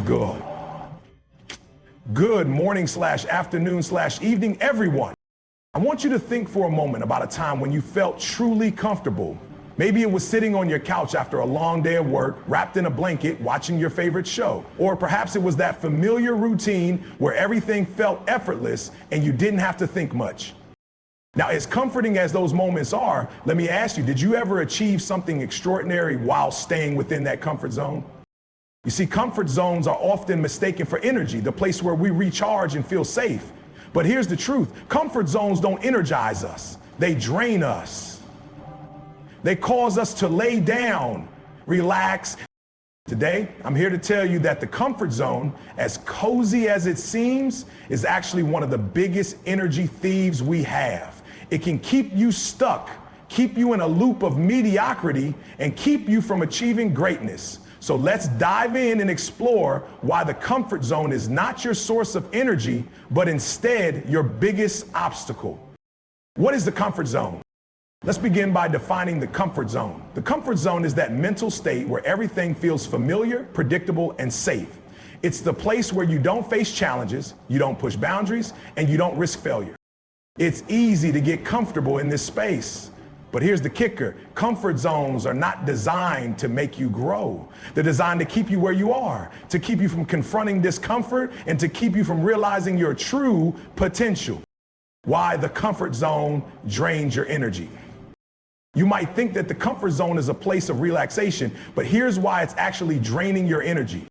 Good. Good morning / afternoon / evening, everyone. I want you to think for a moment about a time when you felt truly comfortable. Maybe it was sitting on your couch after a long day of work, wrapped in a blanket, watching your favorite show. Or perhaps it was that familiar routine where everything felt effortless and you didn't have to think much. Now, as comforting as those moments are, let me ask you, did you ever achieve something extraordinary while staying within that comfort zone? You see, comfort zones are often mistaken for energy, the place where we recharge and feel safe. But here's the truth. Comfort zones don't energize us. They drain us. They cause us to lay down, relax. Today, I'm here to tell you that the comfort zone, as cozy as it seems, is actually one of the biggest energy thieves we have. It can keep you stuck, keep you in a loop of mediocrity, and keep you from achieving greatness. So let's dive in and explore why the comfort zone is not your source of energy, but instead your biggest obstacle. What is the comfort zone? Let's begin by defining the comfort zone. The comfort zone is that mental state where everything feels familiar, predictable, and safe. It's the place where you don't face challenges, you don't push boundaries, and you don't risk failure. It's easy to get comfortable in this space. But here's the kicker. Comfort zones are not designed to make you grow. They're designed to keep you where you are, to keep you from confronting discomfort, and to keep you from realizing your true potential. Why the comfort zone drains your energy. You might think that the comfort zone is a place of relaxation, but here's why it's actually draining your energy.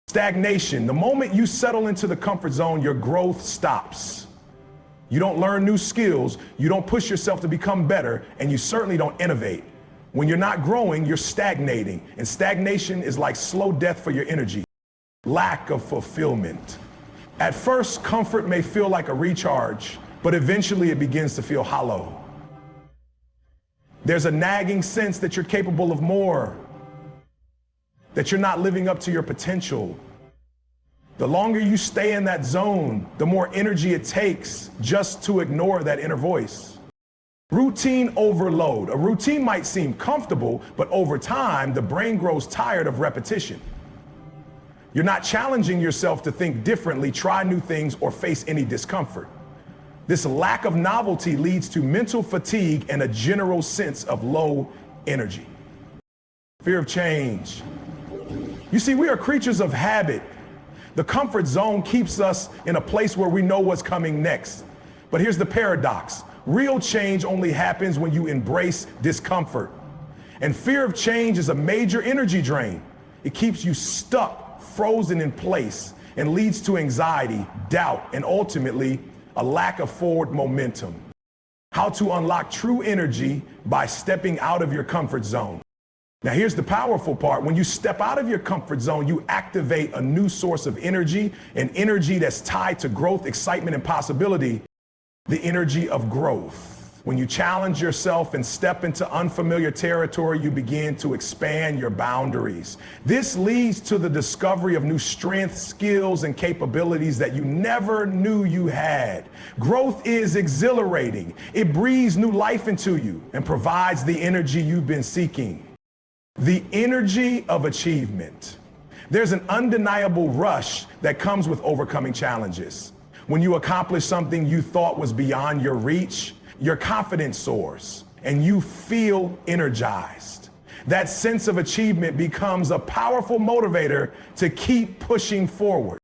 Stagnation. The moment you settle into the comfort zone, your growth stops. You don't learn new skills, you don't push yourself to become better, and you certainly don't innovate. When you're not growing, you're stagnating, and stagnation is like slow death for your energy. Lack of fulfillment. At first, comfort may feel like a recharge, but eventually it begins to feel hollow. There's a nagging sense that you're capable of more, that you're not living up to your potential. The longer you stay in that zone, the more energy it takes just to ignore that inner voice. Routine overload. A routine might seem comfortable, but over time, the brain grows tired of repetition. You're not challenging yourself to think differently, try new things, or face any discomfort. This lack of novelty leads to mental fatigue and a general sense of low energy. Fear of change. You see, we are creatures of habit. The comfort zone keeps us in a place where we know what's coming next. But here's the paradox. Real change only happens when you embrace discomfort. And fear of change is a major energy drain. It keeps you stuck, frozen in place, and leads to anxiety, doubt, and ultimately a lack of forward momentum. How to unlock true energy by stepping out of your comfort zone. Now here's the powerful part. When you step out of your comfort zone, you activate a new source of energy, an energy that's tied to growth, excitement, and possibility, the energy of growth. When you challenge yourself and step into unfamiliar territory, you begin to expand your boundaries. This leads to the discovery of new strengths, skills, and capabilities that you never knew you had. Growth is exhilarating. It breathes new life into you and provides the energy you've been seeking. The energy of achievement. There's an undeniable rush that comes with overcoming challenges. When you accomplish something you thought was beyond your reach, your confidence soars and you feel energized. That sense of achievement becomes a powerful motivator to keep pushing forward.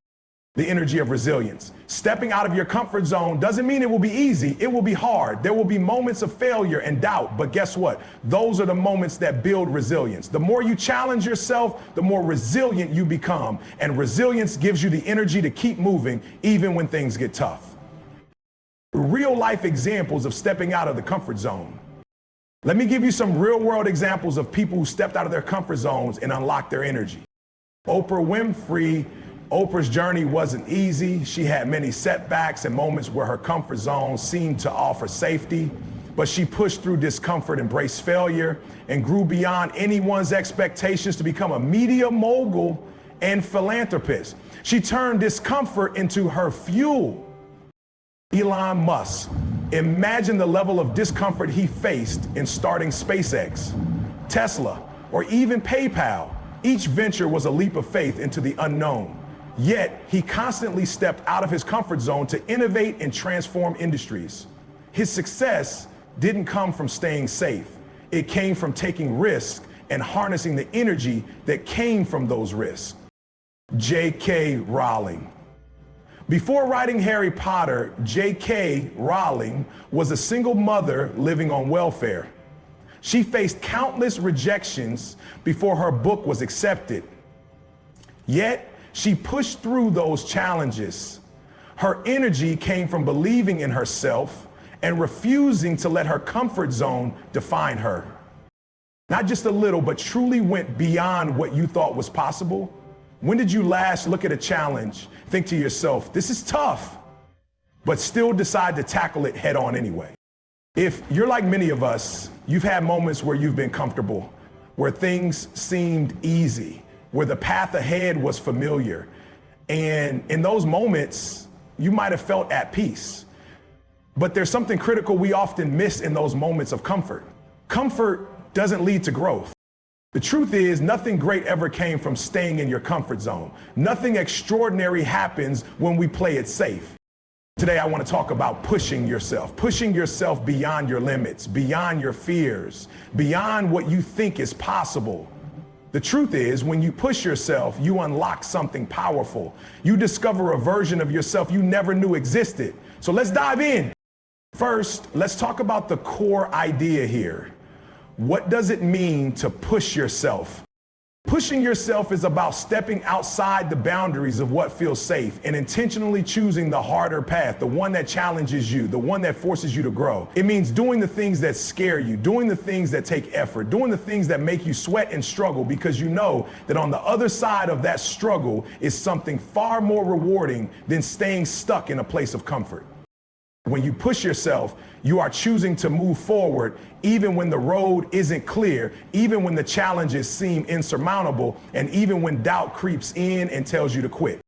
The energy of resilience. Stepping out of your comfort zone doesn't mean it will be easy. It will be hard. There will be moments of failure and doubt. But guess what? Those are the moments that build resilience. The more you challenge yourself, the more resilient you become. And resilience gives you the energy to keep moving even when things get tough. Real life examples of stepping out of the comfort zone. Let me give you some real world examples of people who stepped out of their comfort zones and unlocked their energy. Oprah's journey wasn't easy. She had many setbacks and moments where her comfort zone seemed to offer safety, but she pushed through discomfort, embraced failure, and grew beyond anyone's expectations to become a media mogul and philanthropist. She turned discomfort into her fuel. Elon Musk, imagine the level of discomfort he faced in starting SpaceX, Tesla, or even PayPal. Each venture was a leap of faith into the unknown. Yet he constantly stepped out of his comfort zone to innovate and transform industries. His success didn't come from staying safe. It came from taking risks and harnessing the energy that came from those risks. J.K. Rowling. Before writing Harry Potter, J.K. Rowling was a single mother living on welfare. She faced countless rejections before her book was accepted. Yet, she pushed through those challenges. Her energy came from believing in herself and refusing to let her comfort zone define her. Not just a little, but truly went beyond what you thought was possible. When did you last look at a challenge, think to yourself, this is tough, but still decide to tackle it head on anyway? If you're like many of us, you've had moments where you've been comfortable, where things seemed easy, where the path ahead was familiar. And in those moments, you might have felt at peace. But there's something critical we often miss in those moments of comfort. Comfort doesn't lead to growth. The truth is, nothing great ever came from staying in your comfort zone. Nothing extraordinary happens when we play it safe. Today, I want to talk about pushing yourself beyond your limits, beyond your fears, beyond what you think is possible. The truth is, when you push yourself, you unlock something powerful. You discover a version of yourself you never knew existed. So let's dive in. First, let's talk about the core idea here. What does it mean to push yourself? Pushing yourself is about stepping outside the boundaries of what feels safe and intentionally choosing the harder path, the one that challenges you, the one that forces you to grow. It means doing the things that scare you, doing the things that take effort, doing the things that make you sweat and struggle because you know that on the other side of that struggle is something far more rewarding than staying stuck in a place of comfort. When you push yourself, you are choosing to move forward even when the road isn't clear, even when the challenges seem insurmountable, and even when doubt creeps in and tells you to quit.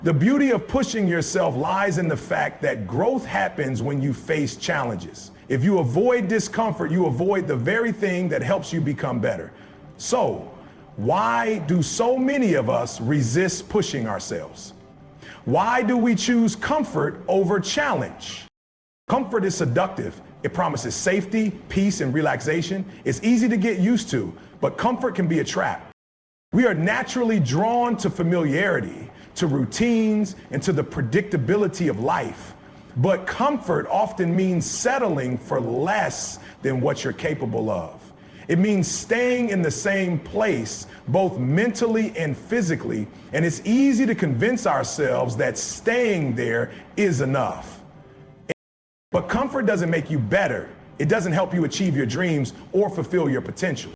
The beauty of pushing yourself lies in the fact that growth happens when you face challenges. If you avoid discomfort, you avoid the very thing that helps you become better. So, why do so many of us resist pushing ourselves? Why do we choose comfort over challenge? Comfort is seductive. It promises safety, peace, and relaxation. It's easy to get used to, but comfort can be a trap. We are naturally drawn to familiarity, to routines, and to the predictability of life. But comfort often means settling for less than what you're capable of. It means staying in the same place, both mentally and physically, and it's easy to convince ourselves that staying there is enough. But comfort doesn't make you better. It doesn't help you achieve your dreams or fulfill your potential.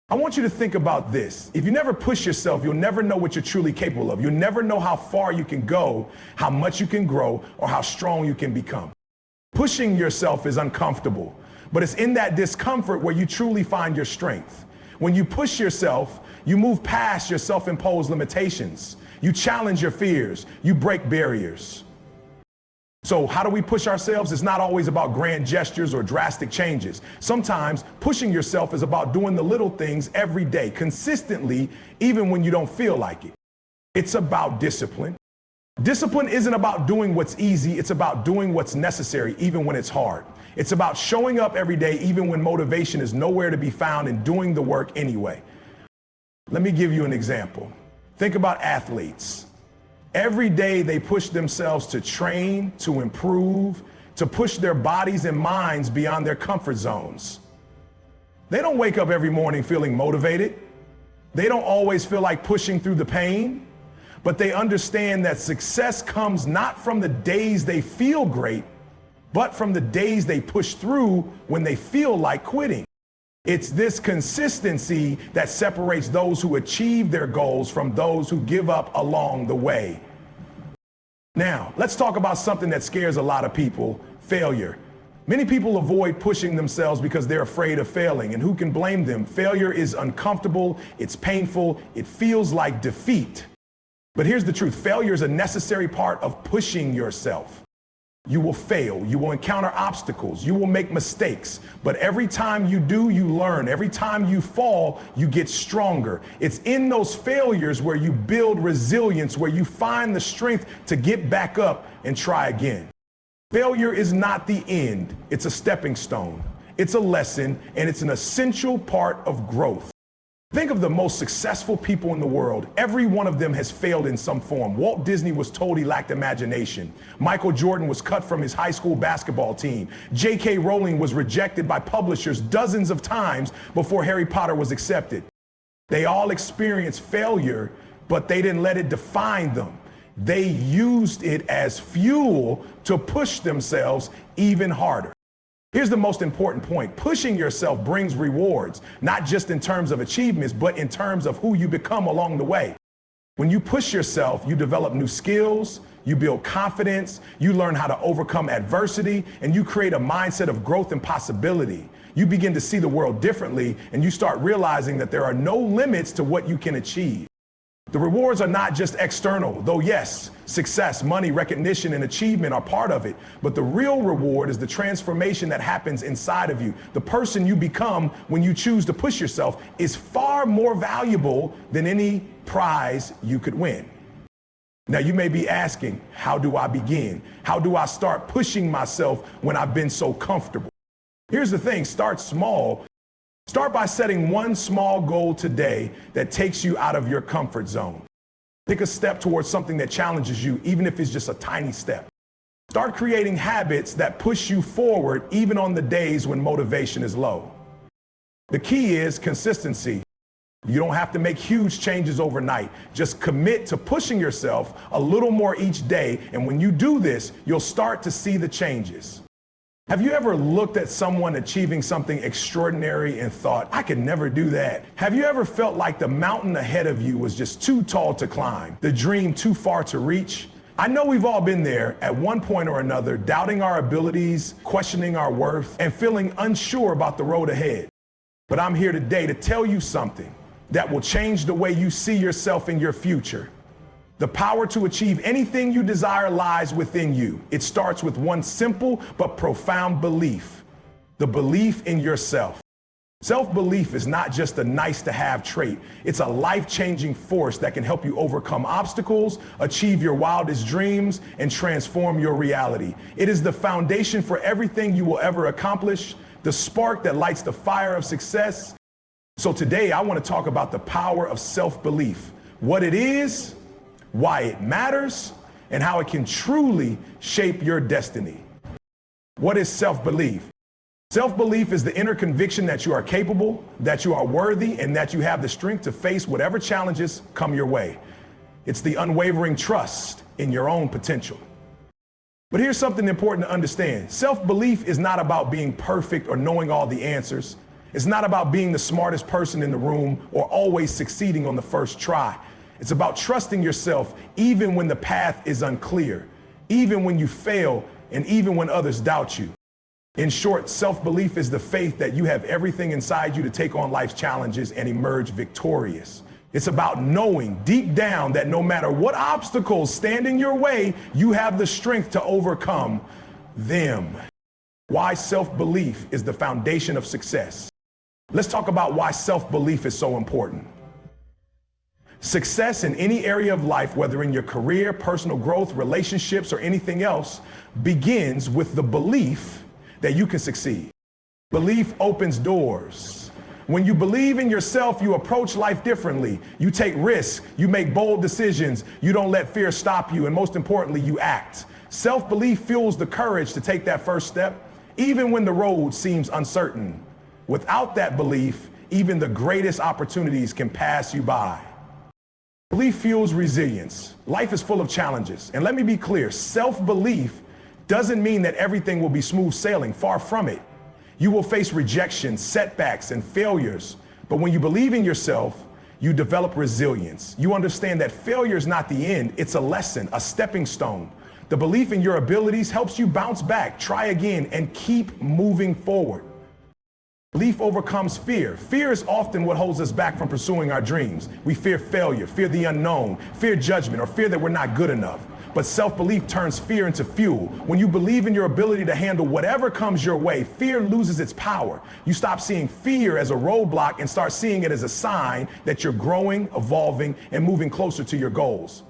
I want you to think about this. If you never push yourself, you'll never know what you're truly capable of. You'll never know how far you can go, how much you can grow, or how strong you can become. Pushing yourself is uncomfortable, but it's in that discomfort where you truly find your strength. When you push yourself, you move past your self-imposed limitations. You challenge your fears. You break barriers. So how do we push ourselves? It's not always about grand gestures or drastic changes. Sometimes pushing yourself is about doing the little things every day, consistently, even when you don't feel like it. It's about discipline. Discipline isn't about doing what's easy. It's about doing what's necessary, even when it's hard. It's about showing up every day, even when motivation is nowhere to be found, and doing the work anyway. Let me give you an example. Think about athletes. Every day they push themselves to train, to improve, to push their bodies and minds beyond their comfort zones. They don't wake up every morning feeling motivated. They don't always feel like pushing through the pain, but they understand that success comes not from the days they feel great, but from the days they push through when they feel like quitting. It's this consistency that separates those who achieve their goals from those who give up along the way. Now, let's talk about something that scares a lot of people: failure. Many people avoid pushing themselves because they're afraid of failing, and who can blame them? Failure is uncomfortable, it's painful, it feels like defeat. But here's the truth: failure is a necessary part of pushing yourself. You will fail. You will encounter obstacles. You will make mistakes. But every time you do, you learn. Every time you fall, you get stronger. It's in those failures where you build resilience, where you find the strength to get back up and try again. Failure is not the end. It's a stepping stone. It's a lesson, and it's an essential part of growth. Think of the most successful people in the world. Every one of them has failed in some form. Walt Disney was told he lacked imagination. Michael Jordan was cut from his high school basketball team. J.K. Rowling was rejected by publishers dozens of times before Harry Potter was accepted. They all experienced failure, but they didn't let it define them. They used it as fuel to push themselves even harder. Here's the most important point. Pushing yourself brings rewards, not just in terms of achievements, but in terms of who you become along the way. When you push yourself, you develop new skills, you build confidence, you learn how to overcome adversity, and you create a mindset of growth and possibility. You begin to see the world differently, and you start realizing that there are no limits to what you can achieve. The rewards are not just external, though yes, success, money, recognition, and achievement are part of it. But the real reward is the transformation that happens inside of you. The person you become when you choose to push yourself is far more valuable than any prize you could win. Now you may be asking, how do I begin? How do I start pushing myself when I've been so comfortable? Here's the thing, start small. Start by setting one small goal today that takes you out of your comfort zone. Take a step towards something that challenges you, even if it's just a tiny step. Start creating habits that push you forward, even on the days when motivation is low. The key is consistency. You don't have to make huge changes overnight. Just commit to pushing yourself a little more each day, and when you do this, you'll start to see the changes. Have you ever looked at someone achieving something extraordinary and thought, I could never do that? Have you ever felt like the mountain ahead of you was just too tall to climb, the dream too far to reach? I know we've all been there at one point or another, doubting our abilities, questioning our worth, and feeling unsure about the road ahead. But I'm here today to tell you something that will change the way you see yourself in your future. The power to achieve anything you desire lies within you. It starts with one simple but profound belief: the belief in yourself. Self-belief is not just a nice-to-have trait. It's a life-changing force that can help you overcome obstacles, achieve your wildest dreams, and transform your reality. It is the foundation for everything you will ever accomplish, the spark that lights the fire of success. So today, I want to talk about the power of self-belief, what it is, why it matters, and how it can truly shape your destiny. What is self-belief? Self-belief is the inner conviction that you are capable, that you are worthy, and that you have the strength to face whatever challenges come your way. It's the unwavering trust in your own potential. But here's something important to understand. Self-belief is not about being perfect or knowing all the answers. It's not about being the smartest person in the room or always succeeding on the first try. It's about trusting yourself even when the path is unclear, even when you fail, and even when others doubt you. In short, self-belief is the faith that you have everything inside you to take on life's challenges and emerge victorious. It's about knowing deep down that no matter what obstacles stand in your way, you have the strength to overcome them. Why self-belief is the foundation of success. Let's talk about why self-belief is so important. Success in any area of life, whether in your career, personal growth, relationships, or anything else, begins with the belief that you can succeed. Belief opens doors. When you believe in yourself, you approach life differently. You take risks, you make bold decisions, you don't let fear stop you, and most importantly, you act. Self-belief fuels the courage to take that first step, even when the road seems uncertain. Without that belief, even the greatest opportunities can pass you by. Belief fuels resilience. Life is full of challenges. And let me be clear, self-belief doesn't mean that everything will be smooth sailing. Far from it. You will face rejection, setbacks, and failures. But when you believe in yourself, you develop resilience. You understand that failure is not the end. It's a lesson, a stepping stone. The belief in your abilities helps you bounce back, try again, and keep moving forward. Belief overcomes fear. Fear is often what holds us back from pursuing our dreams. We fear failure, fear the unknown, fear judgment, or fear that we're not good enough. but self-belief turns fear into fuel. When you believe in your ability to handle whatever comes your way, fear loses its power. You stop seeing fear as a roadblock and start seeing it as a sign that you're growing, evolving, and moving closer to your goals.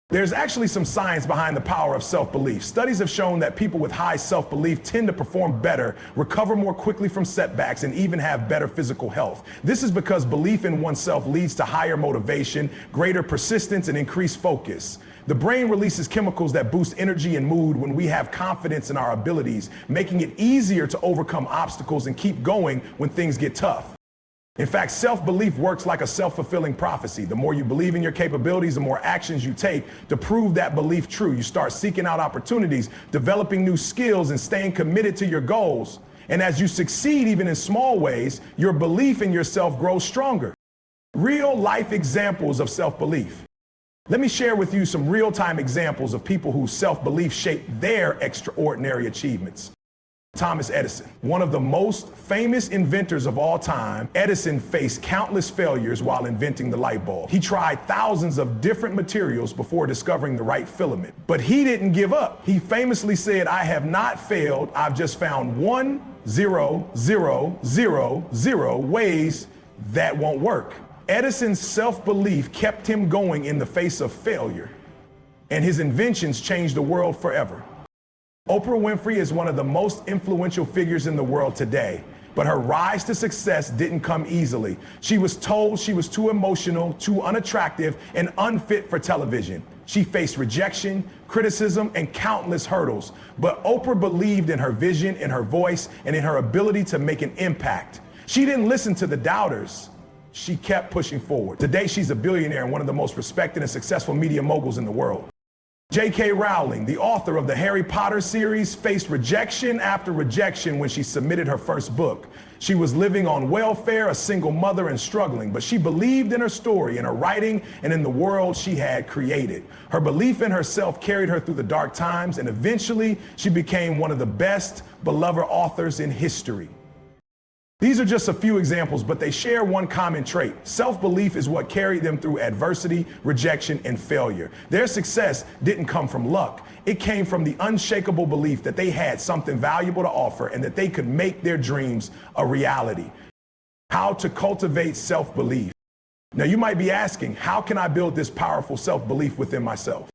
There's actually some science behind the power of self-belief. Studies have shown that people with high self-belief tend to perform better, recover more quickly from setbacks, and even have better physical health. This is because belief in oneself leads to higher motivation, greater persistence, and increased focus. The brain releases chemicals that boost energy and mood when we have confidence in our abilities, making it easier to overcome obstacles and keep going when things get tough. In fact, self-belief works like a self-fulfilling prophecy. The more you believe in your capabilities, the more actions you take to prove that belief true. You start seeking out opportunities, developing new skills, and staying committed to your goals. And as you succeed, even in small ways, your belief in yourself grows stronger. Real life examples of self-belief. Let me share with you some real-time examples of people whose self-belief shaped their extraordinary achievements. Thomas Edison, one of the most famous inventors of all time, Edison faced countless failures while inventing the light bulb. He tried thousands of different materials before discovering the right filament. But he didn't give up. He famously said, "I have not failed. I've just found 1,0,0,0,0 ways that won't work." Edison's self-belief kept him going in the face of failure, and his inventions changed the world forever. Oprah Winfrey is one of the most influential figures in the world today, but her rise to success didn't come easily. She was told she was too emotional, too unattractive, and unfit for television. She faced rejection, criticism, and countless hurdles. But Oprah believed in her vision, in her voice, and in her ability to make an impact. She didn't listen to the doubters. She kept pushing forward. Today, she's a billionaire and one of the most respected and successful media moguls in the world. J.K. Rowling, the author of the Harry Potter series, faced rejection after rejection when she submitted her first book. She was living on welfare, a single mother, and struggling, but she believed in her story, in her writing, and in the world she had created. Her belief in herself carried her through the dark times, and eventually she became one of the best beloved authors in history. These are just a few examples, but they share one common trait. Self-belief is what carried them through adversity, rejection, and failure. Their success didn't come from luck. It came from the unshakable belief that they had something valuable to offer and that they could make their dreams a reality. How to cultivate self-belief. Now you might be asking, how can I build this powerful self-belief within myself?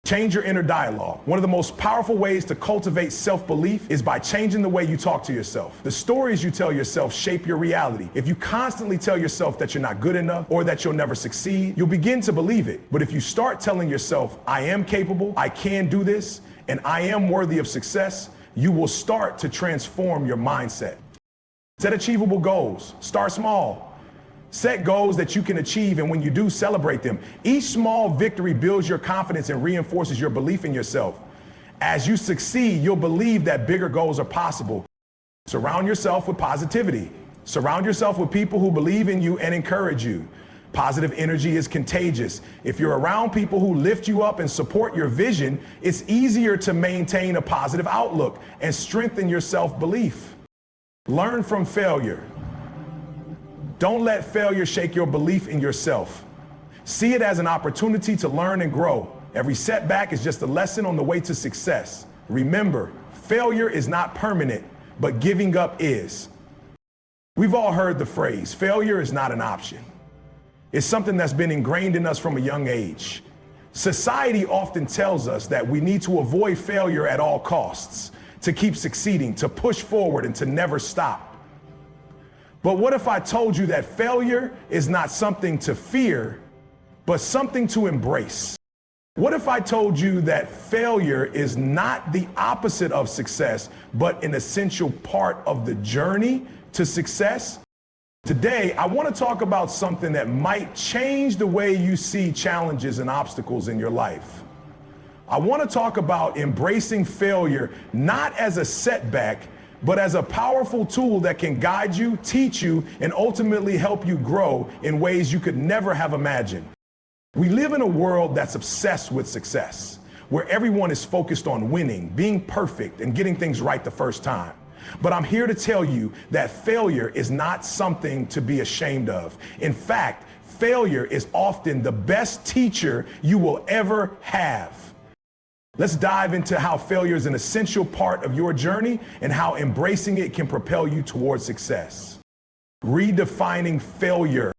Change your inner dialogue. One of the most powerful ways to cultivate self-belief is by changing the way you talk to yourself. The stories you tell yourself shape your reality. If you constantly tell yourself that you're not good enough or that you'll never succeed, you'll begin to believe it. But if you start telling yourself, "I am capable, I can do this, and I am worthy of success," you will start to transform your mindset. Set achievable goals. Start small. Set goals that you can achieve, and when you do, celebrate them. Each small victory builds your confidence and reinforces your belief in yourself. As you succeed, you'll believe that bigger goals are possible. Surround yourself with positivity. Surround yourself with people who believe in you and encourage you. Positive energy is contagious. If you're around people who lift you up and support your vision, it's easier to maintain a positive outlook and strengthen your self-belief. Learn from failure. Don't let failure shake your belief in yourself. See it as an opportunity to learn and grow. Every setback is just a lesson on the way to success. Remember, failure is not permanent, but giving up is. We've all heard the phrase, failure is not an option. It's something that's been ingrained in us from a young age. Society often tells us that we need to avoid failure at all costs, to keep succeeding, to push forward, and to never stop. But what if I told you that failure is not something to fear, but something to embrace? What if I told you that failure is not the opposite of success, but an essential part of the journey to success? Today, I want to talk about something that might change the way you see challenges and obstacles in your life. I want to talk about embracing failure not as a setback, but as a powerful tool that can guide you, teach you, and ultimately help you grow in ways you could never have imagined. We live in a world that's obsessed with success, where everyone is focused on winning, being perfect, and getting things right the first time. But I'm here to tell you that failure is not something to be ashamed of. In fact, failure is often the best teacher you will ever have. Let's dive into how failure is an essential part of your journey and how embracing it can propel you towards success. Redefining failure.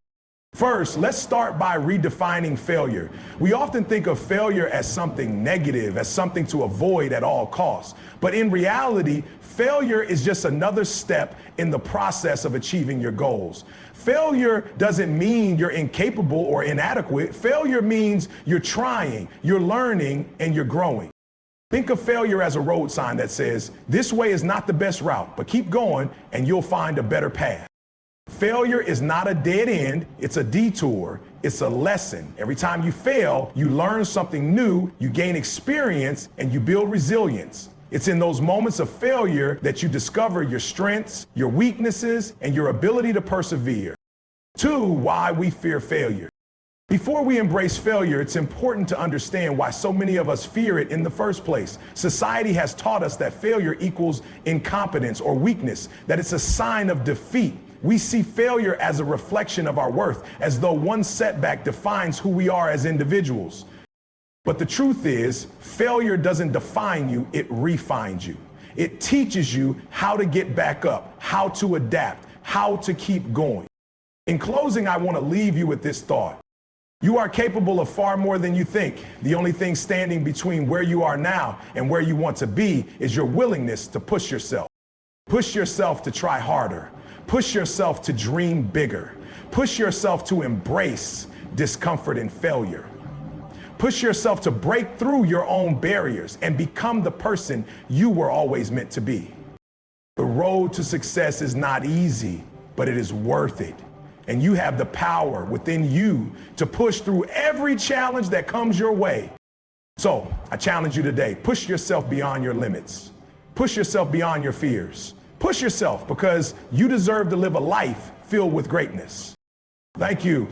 First, let's start by redefining failure. We often think of failure as something negative, as something to avoid at all costs. But in reality, failure is just another step in the process of achieving your goals. Failure doesn't mean you're incapable or inadequate. Failure means you're trying, you're learning, and you're growing. Think of failure as a road sign that says, this way is not the best route, but keep going and you'll find a better path. Failure is not a dead end, it's a detour, it's a lesson. Every time you fail, you learn something new, you gain experience, and you build resilience. It's in those moments of failure that you discover your strengths, your weaknesses, and your ability to persevere. 2, why we fear failure. Before we embrace failure, it's important to understand why so many of us fear it in the first place. Society has taught us that failure equals incompetence or weakness, that it's a sign of defeat. We see failure as a reflection of our worth, as though one setback defines who we are as individuals. But the truth is, failure doesn't define you, it refines you. It teaches you how to get back up, how to adapt, how to keep going. In closing, I want to leave you with this thought. You are capable of far more than you think. The only thing standing between where you are now and where you want to be is your willingness to push yourself. Push yourself to try harder. Push yourself to dream bigger. Push yourself to embrace discomfort and failure. Push yourself to break through your own barriers and become the person you were always meant to be. The road to success is not easy, but it is worth it. And you have the power within you to push through every challenge that comes your way. So I challenge you today, push yourself beyond your limits. Push yourself beyond your fears. Push yourself because you deserve to live a life filled with greatness. Thank you.